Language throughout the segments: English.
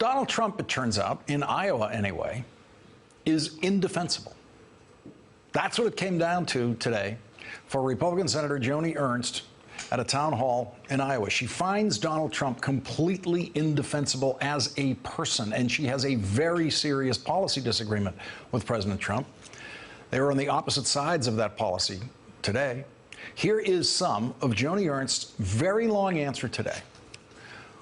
Donald Trump, it turns out, in Iowa anyway, is indefensible. That's what it came down to today for Republican Senator Joni Ernst at a town hall in Iowa. She finds Donald Trump completely indefensible as a person, and she has a very serious policy disagreement with President Trump. They were on the opposite sides of that policy today. Here is some of Joni Ernst's very long answer today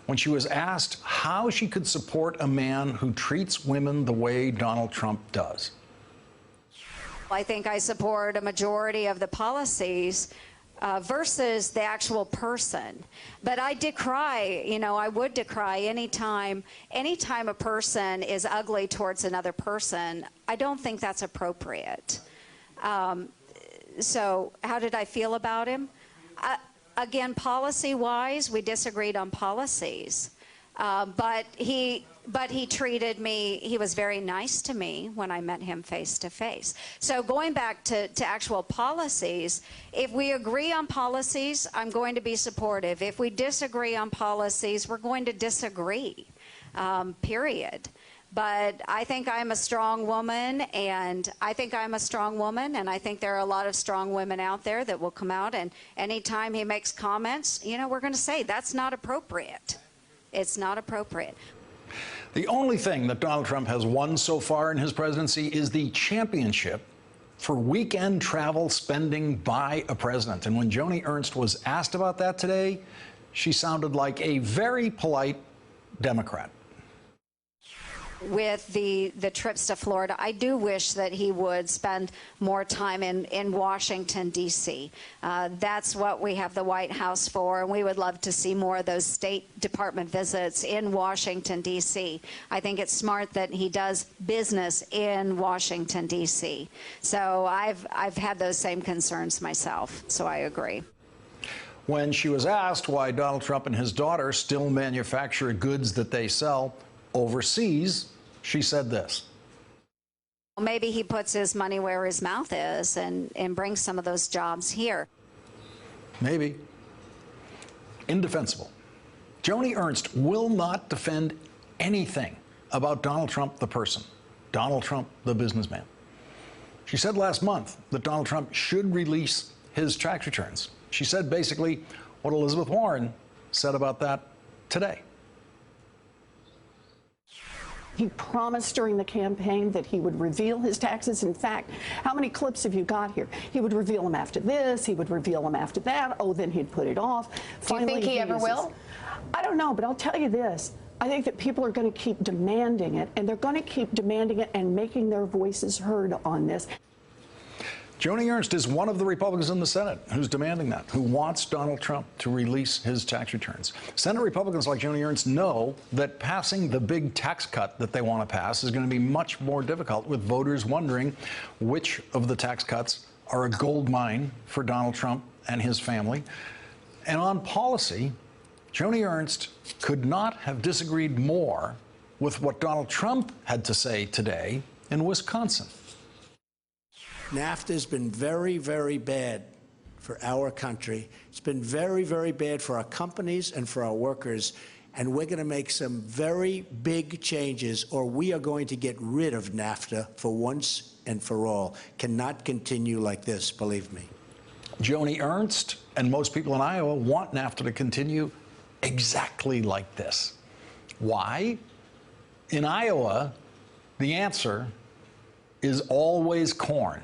when she was asked how she could support a man who treats women the way Donald Trump does. I think I support a majority of the policies versus the actual person. But I decry, I would decry anytime a person is ugly towards another person. I don't think that's appropriate. So how did I feel about him? Again, policy-wise, we disagreed on policies. But he treated me, he was very nice to me when I met him face to face. So going back to actual policies, if we agree on policies, I'm going to be supportive. If we disagree on policies, we're going to disagree, period. But I think I'm a strong woman, and I think there are a lot of strong women out there that will come out, and anytime he makes comments, we're going to say that's not appropriate. It's not appropriate. The only thing that Donald Trump has won so far in his presidency is the championship for weekend travel spending by a president. And when Joni Ernst was asked about that today, she sounded like a very polite Democrat. With the trips to Florida, I do wish that he would spend more time in Washington, D.C. That's what we have the White House for, and we would love to see more of those State Department visits in Washington, D.C. I think it's smart that he does business in Washington, D.C. So I've had those same concerns myself, so I agree. When she was asked why Donald Trump and his daughter still manufacture goods that they sell overseas, she said this. Maybe he puts his money where his mouth is and brings some of those jobs here. Maybe. Indefensible. Joni Ernst will not defend anything about Donald Trump the person, Donald Trump the businessman. She said last month that Donald Trump should release his tax returns. She said basically what Elizabeth Warren said about that today. He promised during the campaign that he would reveal his taxes. In fact, how many clips have you got here? He would reveal them after this. He would reveal them after that. Oh, then he'd put it off. Finally, do you think he ever will? I don't know, but I'll tell you this. I think that people are going to keep demanding it, and they're going to keep demanding it and making their voices heard on this. Joni Ernst is one of the Republicans in the Senate who's demanding that, who wants Donald Trump to release his tax returns. Senate Republicans like Joni Ernst know that passing the big tax cut that they want to pass is going to be much more difficult, with voters wondering which of the tax cuts are a gold mine for Donald Trump and his family. And on policy, Joni Ernst could not have disagreed more with what Donald Trump had to say today in Wisconsin. NAFTA has been very, very bad for our country. It's been very, very bad for our companies and for our workers. And we're going to make some very big changes, or we are going to get rid of NAFTA for once and for all. Cannot continue like this, believe me. Joni Ernst and most people in Iowa want NAFTA to continue exactly like this. Why? In Iowa, the answer is always corn.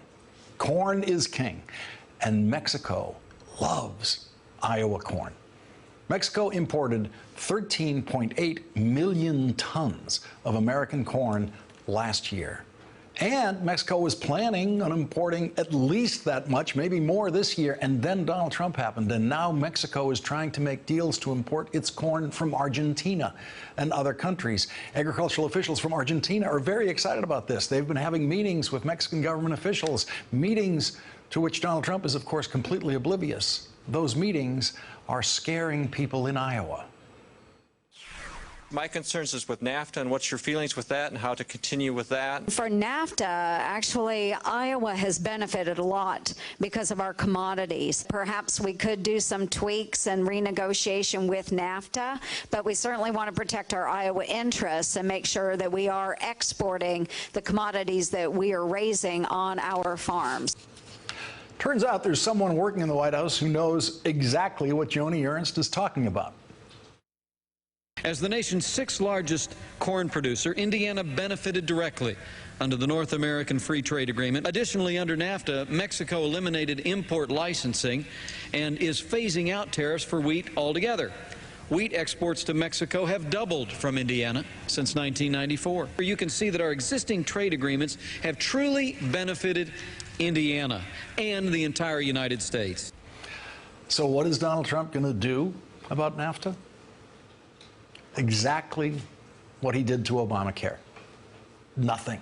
Corn is king, and Mexico loves Iowa corn. Mexico imported 13.8 million tons of American corn last year. And Mexico was planning on importing at least that much, maybe more this year, and then Donald Trump happened, and now Mexico is trying to make deals to import its corn from Argentina and other countries. Agricultural officials from Argentina are very excited about this. They've been having meetings with Mexican government officials, meetings to which Donald Trump is, of course, completely oblivious. Those meetings are scaring people in Iowa. My concerns is with NAFTA, and what's your feelings with that and how to continue with that? For NAFTA, actually, Iowa has benefited a lot because of our commodities. Perhaps we could do some tweaks and renegotiation with NAFTA, but we certainly want to protect our Iowa interests and make sure that we are exporting the commodities that we are raising on our farms. Turns out there's someone working in the White House who knows exactly what Joni Ernst is talking about. As the nation's sixth largest corn producer, Indiana benefited directly under the North American Free Trade Agreement. Additionally, under NAFTA, Mexico eliminated import licensing and is phasing out tariffs for wheat altogether. Wheat exports to Mexico have doubled from Indiana since 1994. You can see that our existing trade agreements have truly benefited Indiana and the entire United States. So what is Donald Trump going to do about NAFTA? Exactly what he did to Obamacare. Nothing.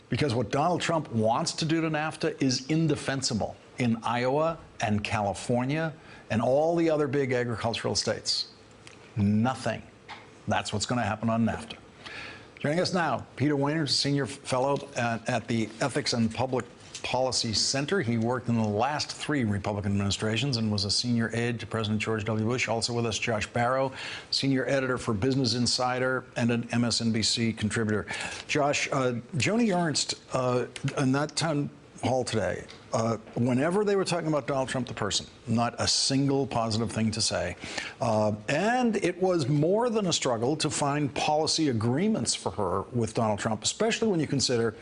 Because what Donald Trump wants to do to NAFTA is indefensible in Iowa and California and all the other big agricultural states. Nothing. That's what's going to happen on NAFTA. Joining us now, Peter Wehner, Senior Fellow at the Ethics and Public Policy Center. He worked in the last 3 Republican administrations and was a senior aide to President George W. Bush. Also with us, Josh Barro, senior editor for Business Insider and an MSNBC contributor. Josh, Joni Ernst in that town hall today, whenever they were talking about Donald Trump the person, not a single positive thing to say. And it was more than a struggle to find policy agreements for her with Donald Trump, especially when you consider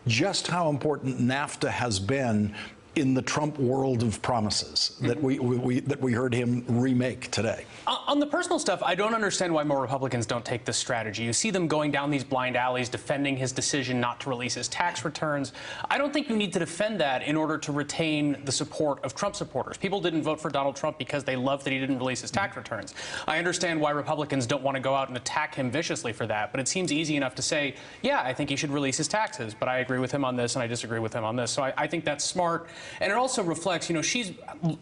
just how important NAFTA has been in the Trump world of promises that we heard him remake today. On the personal stuff, I don't understand why more Republicans don't take this strategy. You see them going down these blind alleys defending his decision not to release his tax returns. I don't think you need to defend that in order to retain the support of Trump supporters. People didn't vote for Donald Trump because they loved that he didn't release his tax returns. I understand why Republicans don't want to go out and attack him viciously for that, but it seems easy enough to say, yeah, I think he should release his taxes, but I agree with him on this and I disagree with him on this. So I think that's smart. And it also reflects, you know, she's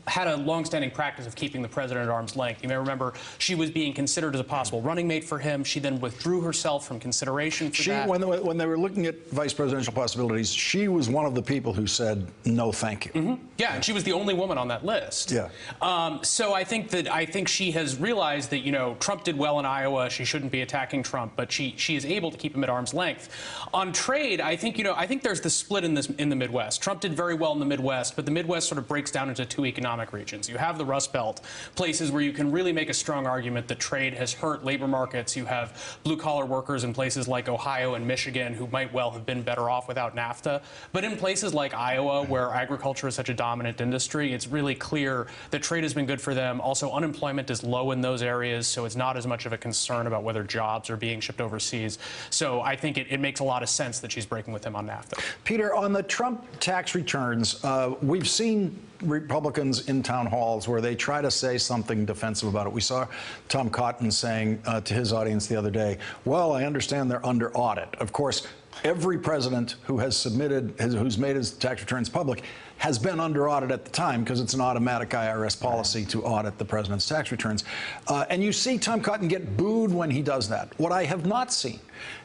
had a longstanding practice of keeping the president at arm's length. You may remember she was being considered as a possible running mate for him. She then withdrew herself from consideration for that. When they were looking at vice presidential possibilities, she was one of the people who said, no, thank you. Mm-hmm. Yeah, and she was the only woman on that list. Yeah. So I think she has realized that, you know, Trump did well in Iowa. She shouldn't be attacking Trump, but she is able to keep him at arm's length. On trade, I think there's the split in the Midwest. Trump did very well in the Midwest, but the Midwest sort of breaks down into 2 economic regions. You have the Rust Belt, places where you can really make a strong argument that trade has hurt labor markets. You have blue-collar workers in places like Ohio and Michigan who might well have been better off without NAFTA. But in places like Iowa, where agriculture is such a dominant industry, it's really clear that trade has been good for them. Also, unemployment is low in those areas, so it's not as much of a concern about whether jobs are being shipped overseas. So I think it makes a lot of sense that she's breaking with him on NAFTA. Peter, on the Trump tax returns, we've seen Republicans in town halls where they try to say something defensive about it. We saw Tom Cotton saying to his audience the other day, well, I understand they're under audit. Of course, every president who has who's made his tax returns public has been under audit at the time because it's an automatic IRS policy to audit the president's tax returns. And you see Tom Cotton get booed when he does that. What I have not seen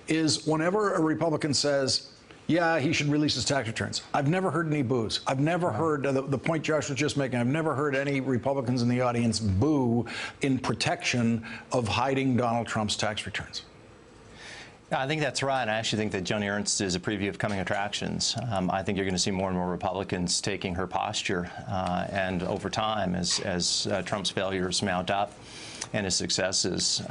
is whenever a Republican says, yeah, he should release his tax returns, I've never heard any boos. I've never heard the point Josh was just making. I've never heard any Republicans in the audience boo in protection of hiding Donald Trump's tax returns. I think that's right. I actually think that Joni Ernst is a preview of coming attractions. I think you're going to see more and more Republicans taking her posture, and over time, as Trump's failures mount up and his successes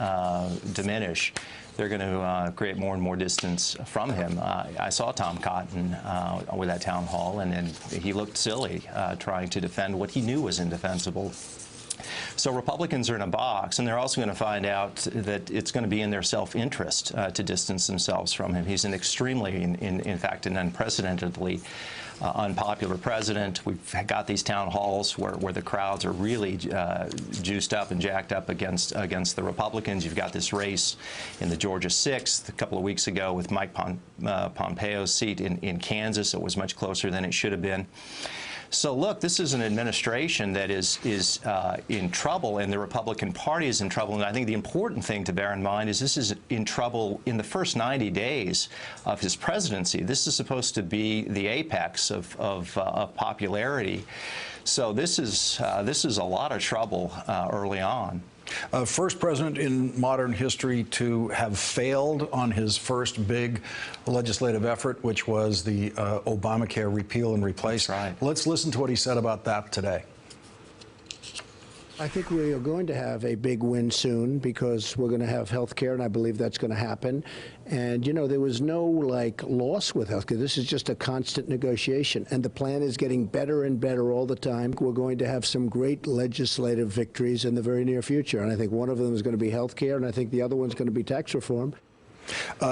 diminish, they're going to create more and more distance from him. I saw Tom Cotton with that town hall, and he looked silly trying to defend what he knew was indefensible. So Republicans are in a box, and they're also going to find out that it's going to be in their self-interest to distance themselves from him. He's an extremely, in fact, an unprecedentedly unpopular president. We've got these town halls where the crowds are really juiced up and jacked up against the Republicans. You've got this race in the Georgia 6th a couple of weeks ago with Mike Pompeo's seat in Kansas. It was much closer than it should have been. So look, this is an administration that is in trouble, and the Republican Party is in trouble. And I think the important thing to bear in mind is this is in trouble in the first 90 days of his presidency. This is supposed to be the apex of popularity. So this is a lot of trouble early on. First president in modern history to have failed on his first big legislative effort, which was the Obamacare repeal and replace. That's right. Let's listen to what he said about that today. I think we are going to have a big win soon because we're going to have health care, and I believe that's going to happen. And, you know, there was no, loss with health care. This is just a constant negotiation, and the plan is getting better and better all the time. We're going to have some great legislative victories in the very near future, and I think one of them is going to be health care, and I think the other one's going to be tax reform.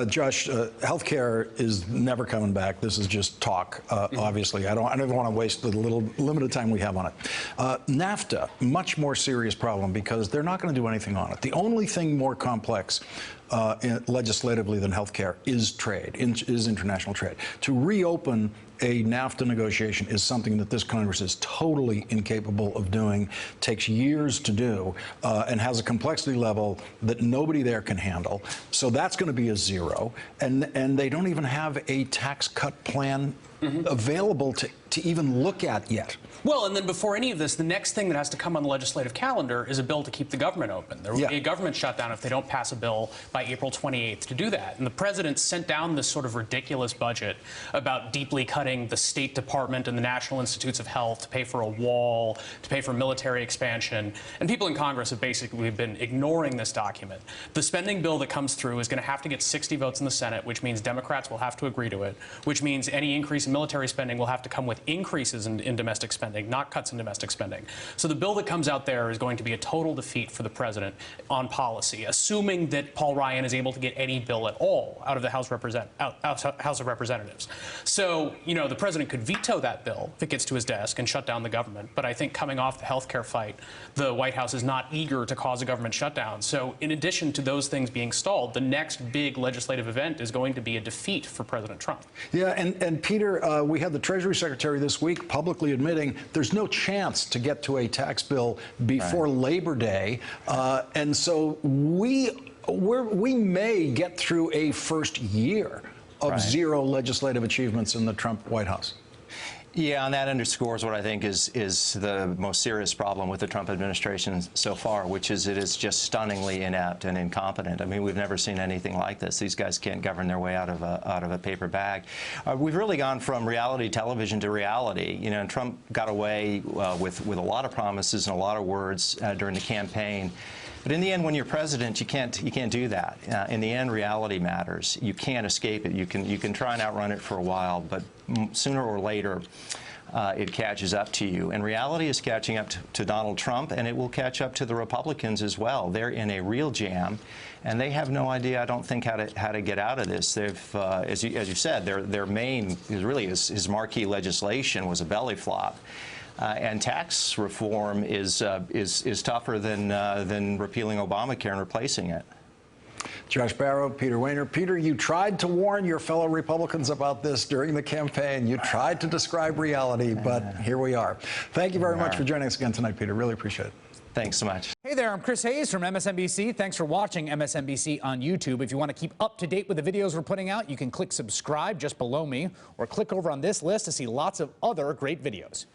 Josh, health care is never coming back. This is just talk, obviously. I don't even want to waste the little limited time we have on it. NAFTA, much more serious problem because they're not going to do anything on it. The only thing more complex legislatively than health care is trade, is international trade. To reopen a NAFTA negotiation is something that this Congress is totally incapable of doing, takes years to do, and has a complexity level that nobody there can handle. So that's going to be a zero. And they don't even have a tax cut plan available to even look at yet. Well, and then before any of this, the next thing that has to come on the legislative calendar is a bill to keep the government open. There will be a government shutdown if they don't pass a bill by April 28th to do that. And the president sent down this sort of ridiculous budget about deeply cutting the State Department and the National Institutes of Health to pay for a wall, to pay for military expansion. And people in Congress have basically been ignoring this document. The spending bill that comes through is going to have to get 60 votes in the Senate, which means Democrats will have to agree to it, which means any increase in military spending will have to come with increases in domestic spending, not cuts in domestic spending. So the bill that comes out there is going to be a total defeat for the president on policy, assuming that Paul Ryan is able to get any bill at all out of the House of Representatives. So, you know, the president could veto that bill if it gets to his desk and shut down the government. But I think coming off the health care fight, the White House is not eager to cause a government shutdown. So in addition to those things being stalled, the next big legislative event is going to be a defeat for President Trump. Yeah, and Peter, we had the Treasury Secretary this week publicly admitting there's no chance to get to a tax bill before Labor Day. And so we may get through a first year of zero legislative achievements in the Trump White House. Yeah, and that underscores what I think is the most serious problem with the Trump administration so far, which is it is just stunningly inept and incompetent. I mean, we've never seen anything like this. These guys can't govern their way out of a paper bag. We've really gone from reality television to reality. You know, and Trump got away with a lot of promises and a lot of words during the campaign. But in the end, when you're president, you can't do that. In the end, reality matters. You can't escape it. You can try and outrun it for a while, but sooner or later, it catches up to you. And reality is catching up to Donald Trump, and it will catch up to the Republicans as well. They're in a real jam, and they have no idea, I don't think, how to get out of this. They've, as you said, their main, really his marquee legislation was a belly flop. And tax reform is tougher than repealing Obamacare and replacing it. Josh Barro, Peter Wehner. Peter, you tried to warn your fellow Republicans about this during the campaign. You tried to describe reality, but here we are. Thank you very much for joining us again tonight, Peter. Really appreciate it. Thanks so much. Hey there, I'm Chris Hayes from MSNBC. Thanks for watching MSNBC on YouTube. If you want to keep up to date with the videos we're putting out, you can click subscribe just below me, or click over on this list to see lots of other great videos.